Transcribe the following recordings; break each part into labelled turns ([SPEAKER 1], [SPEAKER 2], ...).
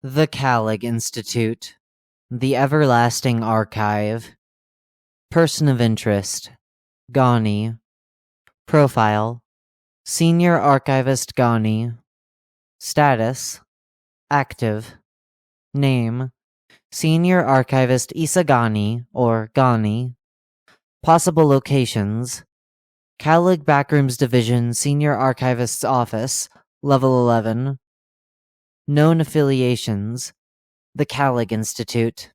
[SPEAKER 1] The Kalaginstitute. The Everlasting Archive. Person of Interest. Gani. Profile. Senior Archivist Gani. Status. Active. Name. Senior Archivist Isa Gani, or Gani. Possible locations. Kalag Backrooms Division, Senior Archivist's Office, Level 11. Known affiliations. The Kalaginstitute.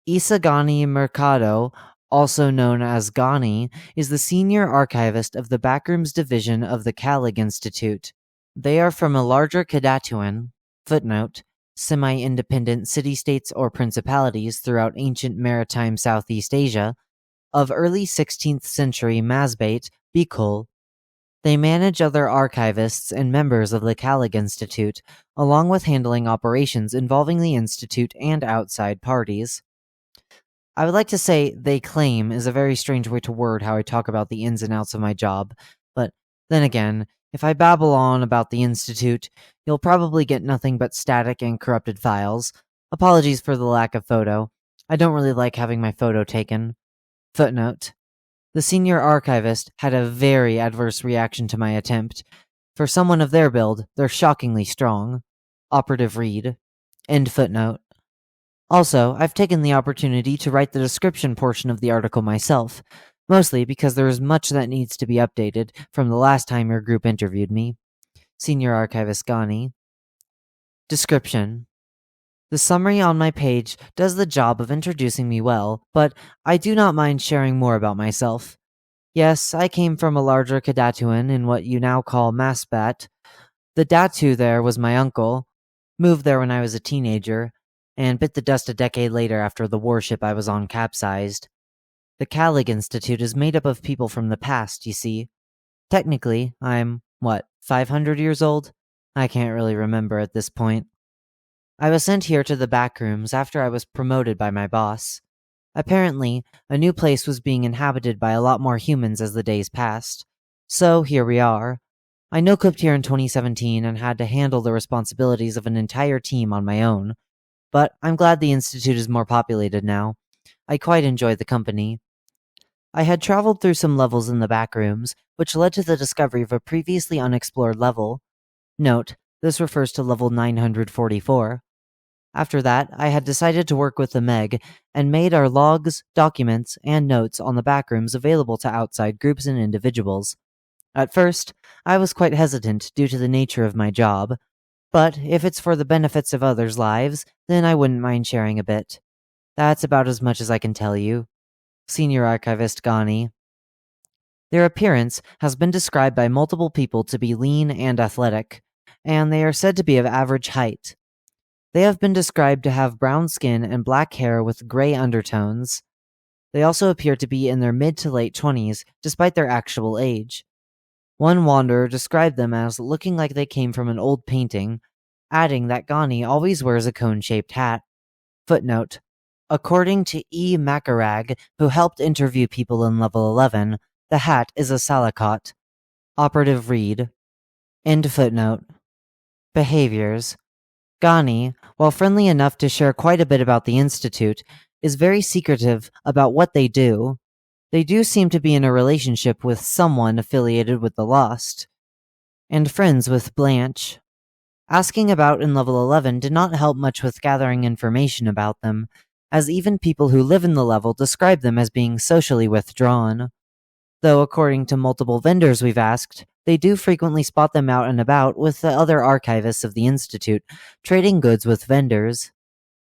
[SPEAKER 1] Isa Gani Mercado, also known as Gani, is the Senior Archivist of the Backrooms Division of the Kalaginstitute. They are from a larger Kadatuan, footnote, semi-independent city-states or principalities throughout ancient maritime Southeast Asia, of early 16th century Masbate, Bicol. They manage other archivists and members of the Kalaginstitute, along with handling operations involving the Institute and outside parties. I would like to say "they claim" is a very strange way to word how I talk about the ins and outs of my job, but then again, if I babble on about the Institute, you'll probably get nothing but static and corrupted files. Apologies for the lack of photo. I don't really like having my photo taken. Footnote. The senior archivist had a very adverse reaction to my attempt. For someone of their build, they're shockingly strong. Operative read. End footnote. Also, I've taken the opportunity to write the description portion of the article myself, mostly because there is much that needs to be updated from the last time your group interviewed me. Senior Archivist Gani. Description. The summary on my page does the job of introducing me well, but I do not mind sharing more about myself. Yes, I came from a larger Kadatuan in what you now call Masbat. The Datu there was my uncle, moved there when I was a teenager, and bit the dust a decade later after the warship I was on capsized. The Kalaginstitute is made up of people from the past, you see. Technically, I'm, 500 years old? I can't really remember at this point. I was sent here to the Backrooms after I was promoted by my boss. Apparently, a new place was being inhabited by a lot more humans as the days passed. So, here we are. I no-clipped here in 2017 and had to handle the responsibilities of an entire team on my own. But I'm glad the Institute is more populated now. I quite enjoy the company. I had traveled through some levels in the Backrooms, which led to the discovery of a previously unexplored level. Note, this refers to level 944. After that, I had decided to work with the Meg, and made our logs, documents, and notes on the Backrooms available to outside groups and individuals. At first, I was quite hesitant due to the nature of my job, but if it's for the benefits of others' lives, then I wouldn't mind sharing a bit. That's about as much as I can tell you. Senior Archivist Gani. Their appearance has been described by multiple people to be lean and athletic, and they are said to be of average height. They have been described to have brown skin and black hair with gray undertones. They also appear to be in their mid to late 20s, despite their actual age. One wanderer described them as looking like they came from an old painting, adding that Gani always wears a cone-shaped hat. Footnote. According to E. Makarag, who helped interview people in Level 11, the hat is a salakot. Operative read. End footnote. Behaviors. Gani, while friendly enough to share quite a bit about the Institute, is very secretive about what they do. They do seem to be in a relationship with someone affiliated with the Lost, and friends with Blanche. Asking about in Level 11 did not help much with gathering information about them, as even people who live in the level describe them as being socially withdrawn. Though according to multiple vendors we've asked, they do frequently spot them out and about with the other archivists of the Institute, trading goods with vendors.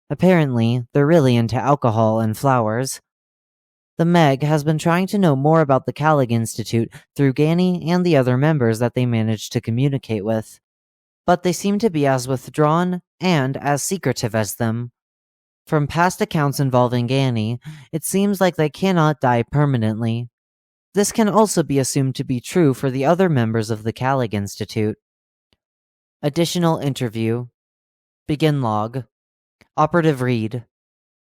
[SPEAKER 1] Apparently, they're really into alcohol and flowers. The Meg has been trying to know more about the Kalaginstitute through Gani and the other members that they managed to communicate with. But they seem to be as withdrawn and as secretive as them. From past accounts involving Gani, it seems like they cannot die permanently. This can also be assumed to be true for the other members of the Kalaginstitute. Additional interview. Begin log. Operative read.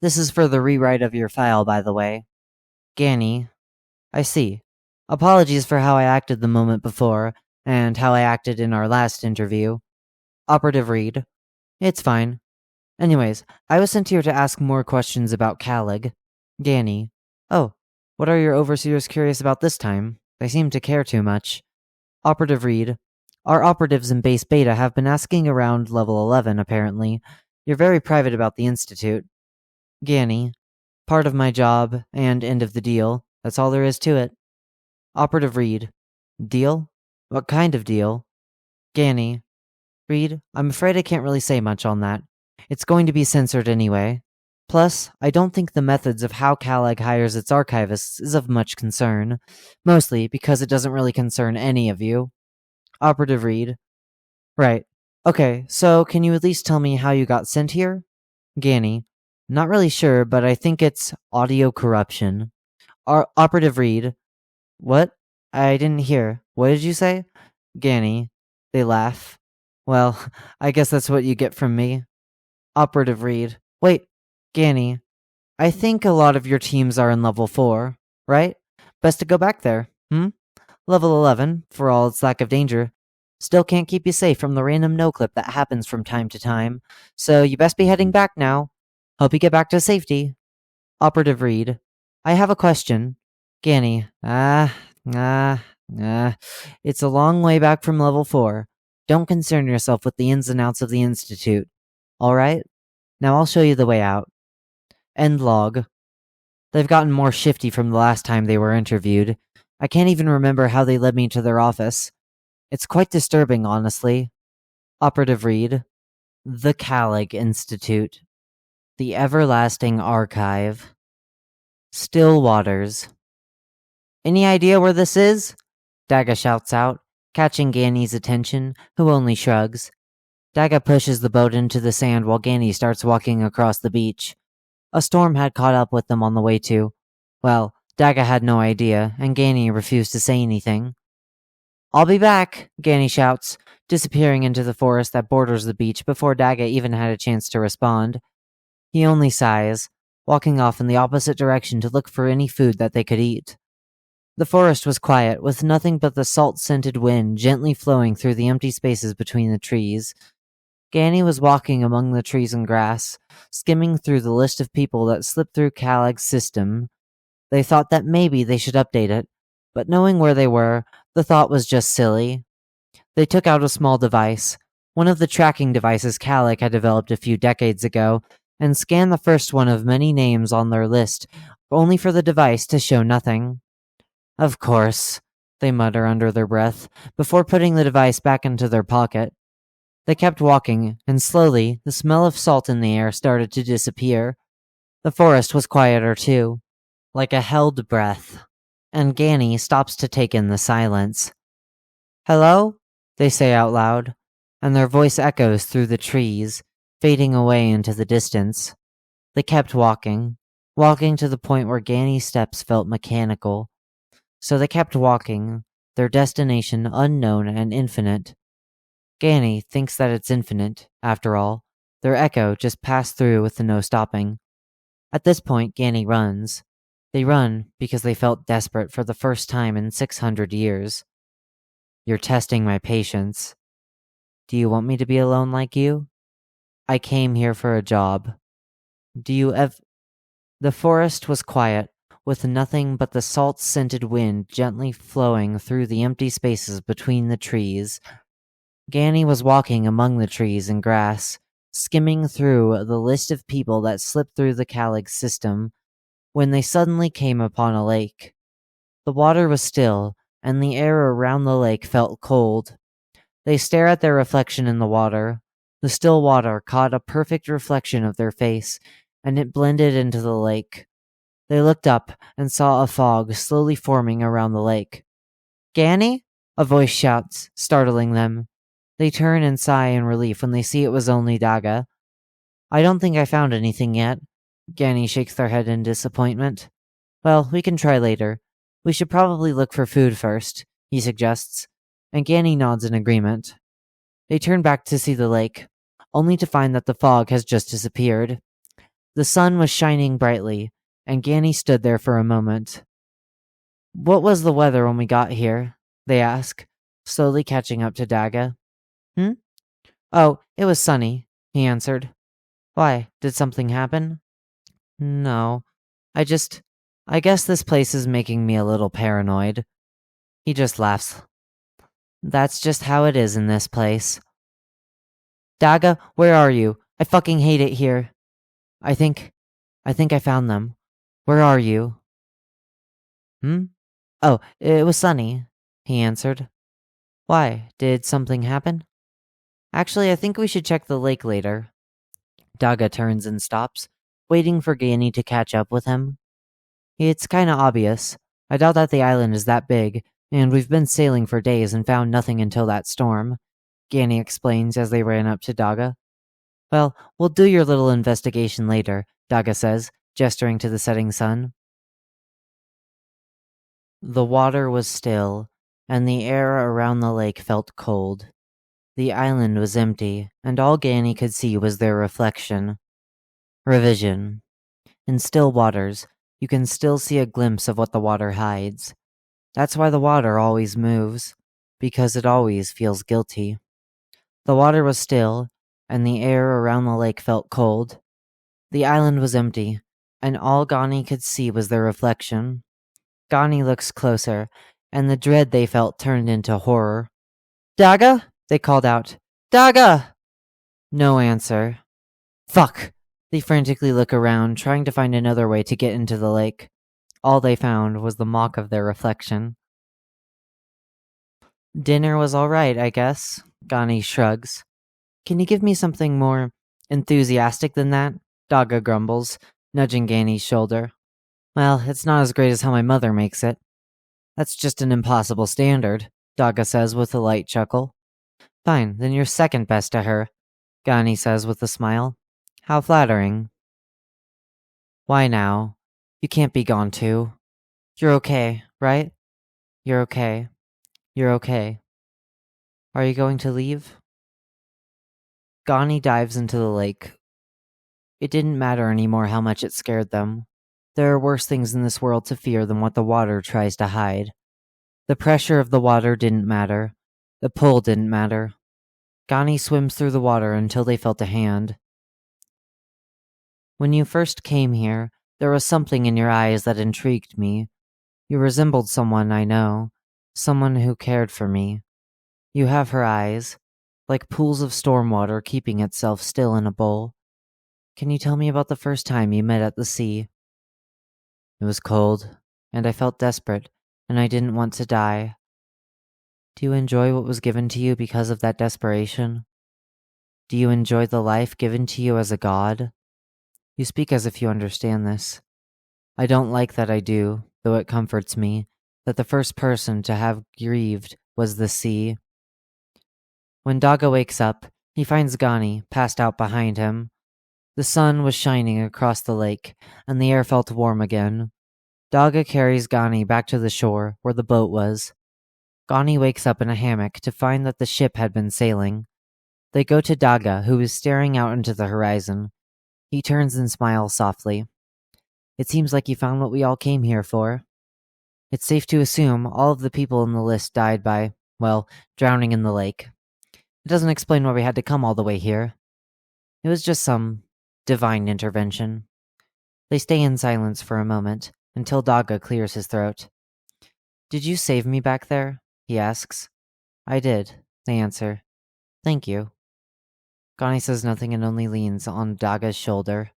[SPEAKER 1] This is for the rewrite of your file, by the way. Gani. I see. Apologies for how I acted the moment before, and how I acted in our last interview. Operative read. It's fine. Anyways, I was sent here to ask more questions about Kalag. Gani. Oh, what are your overseers curious about this time? They seem to care too much. Operative Reed. Our operatives in base beta have been asking around level 11, apparently. You're very private about the Institute. Gani. Part of my job, and end of the deal. That's all there is to it. Operative Reed. Deal? What kind of deal? Gani. Reed, I'm afraid I can't really say much on that. It's going to be censored anyway. Plus, I don't think the methods of how Kalag hires its archivists is of much concern. Mostly because it doesn't really concern any of you. Operative Reed. Right. Okay, so can you at least tell me how you got sent here? Gani. Not really sure, but I think it's audio corruption. Operative Reed. What? I didn't hear. What did you say? Gani. They laugh. Well, I guess that's what you get from me. Operative Reed. Wait, Gani. I think a lot of your teams are in level 4, right? Best to go back there, Level 11, for all its lack of danger, still can't keep you safe from the random no-clip that happens from time to time, so you best be heading back now. Hope you get back to safety. Operative Reed. I have a question. Gani. It's a long way back from level 4. Don't concern yourself with the ins and outs of the Institute. Alright? Now I'll show you the way out. End log. They've gotten more shifty from the last time they were interviewed. I can't even remember how they led me to their office. It's quite disturbing, honestly. Operative Reed. The Kalag Institute. The Everlasting Archive. Still Waters. Any idea where this is? Daga shouts out, catching Gani's attention, who only shrugs. Daga pushes the boat into the sand while Gani starts walking across the beach. A storm had caught up with them on the way to. Well, Daga had no idea, and Gani refused to say anything. I'll be back, Gani shouts, disappearing into the forest that borders the beach before Daga even had a chance to respond. He only sighs, walking off in the opposite direction to look for any food that they could eat. The forest was quiet, with nothing but the salt-scented wind gently flowing through the empty spaces between the trees. Gani was walking among the trees and grass, skimming through the list of people that slipped through Kalag's system. They thought that maybe they should update it, but knowing where they were, the thought was just silly. They took out a small device, one of the tracking devices Kalag had developed a few decades ago, and scanned the first one of many names on their list, only for the device to show nothing. Of course, they mutter under their breath, before putting the device back into their pocket. They kept walking, and slowly, the smell of salt in the air started to disappear. The forest was quieter too, like a held breath, and Gani stops to take in the silence. Hello? They say out loud, and their voice echoes through the trees, fading away into the distance. They kept walking to the point where Gani's steps felt mechanical. So they kept walking, their destination unknown and infinite. Gani thinks that it's infinite, after all. Their echo just passed through with no stopping. At this point, Gani runs. They run because they felt desperate for the first time in 600 years. You're testing my patience. Do you want me to be alone like you? I came here for a job. Do you The forest was quiet, with nothing but the salt-scented wind gently flowing through the empty spaces between the trees. Gani was walking among the trees and grass, skimming through the list of people that slipped through the Kalag system, when they suddenly came upon a lake. The water was still, and the air around the lake felt cold. They stare at their reflection in the water. The still water caught a perfect reflection of their face, and it blended into the lake. They looked up and saw a fog slowly forming around the lake. Gani? A voice shouts, startling them. They turn and sigh in relief when they see it was only Daga. I don't think I found anything yet. Gani shakes their head in disappointment. Well, we can try later. We should probably look for food first, he suggests, and Gani nods in agreement. They turn back to see the lake, only to find that the fog has just disappeared. The sun was shining brightly, and Gani stood there for a moment. What was the weather when we got here? They ask, slowly catching up to Daga. Oh, it was sunny. he answered. Why, did something happen? No. I guess this place is making me a little paranoid. He just laughs. That's just how it is in this place. Daga, where are you? I fucking hate it here. I think I found them. Where are you? Oh, it was sunny, he answered. Why, did something happen? Actually, I think we should check the lake later. Daga turns and stops, waiting for Gani to catch up with him. It's kinda obvious. I doubt that the island is that big, and we've been sailing for days and found nothing until that storm, Gani explains as they ran up to Daga. Well, we'll do your little investigation later, Daga says, gesturing to the setting sun. The water was still, and the air around the lake felt cold. The island was empty, and all Gani could see was their reflection. Revision. In still waters, you can still see a glimpse of what the water hides. That's why the water always moves, because it always feels guilty. The water was still, and the air around the lake felt cold. The island was empty, and all Gani could see was their reflection. Gani looks closer, and the dread they felt turned into horror. Daga? They called out. Daga! No answer. Fuck! They frantically look around, trying to find another way to get into the lake. All they found was the mock of their reflection. Dinner was alright, I guess. Gani shrugs. Can you give me something more enthusiastic than that? Daga grumbles, nudging Gani's shoulder. Well, it's not as great as how my mother makes it. That's just an impossible standard, Daga says with a light chuckle. Fine, then you're second best to her, Gani says with a smile. How flattering. Why now? You can't be gone too. You're okay, right? You're okay. You're okay. Are you going to leave? Gani dives into the lake. It didn't matter anymore how much it scared them. There are worse things in this world to fear than what the water tries to hide. The pressure of the water didn't matter. The pull didn't matter. Gani swims through the water until they felt a hand. When you first came here, there was something in your eyes that intrigued me. You resembled someone I know, someone who cared for me. You have her eyes, like pools of storm water keeping itself still in a bowl. Can you tell me about the first time you met at the sea? It was cold, and I felt desperate, and I didn't want to die. Do you enjoy what was given to you because of that desperation? Do you enjoy the life given to you as a god? You speak as if you understand this. I don't like that I do, though it comforts me, that the first person to have grieved was the sea. When Daga wakes up, he finds Gani passed out behind him. The sun was shining across the lake, and the air felt warm again. Daga carries Gani back to the shore where the boat was. Gani wakes up in a hammock to find that the ship had been sailing. They go to Daga, who is staring out into the horizon. He turns and smiles softly. It seems like you found what we all came here for. It's safe to assume all of the people in the list died by, well, drowning in the lake. It doesn't explain why we had to come all the way here. It was just some divine intervention. They stay in silence for a moment, until Daga clears his throat. Did you save me back there? He asks. I did, they answer. Thank you. Gani says nothing and only leans on Daga's shoulder.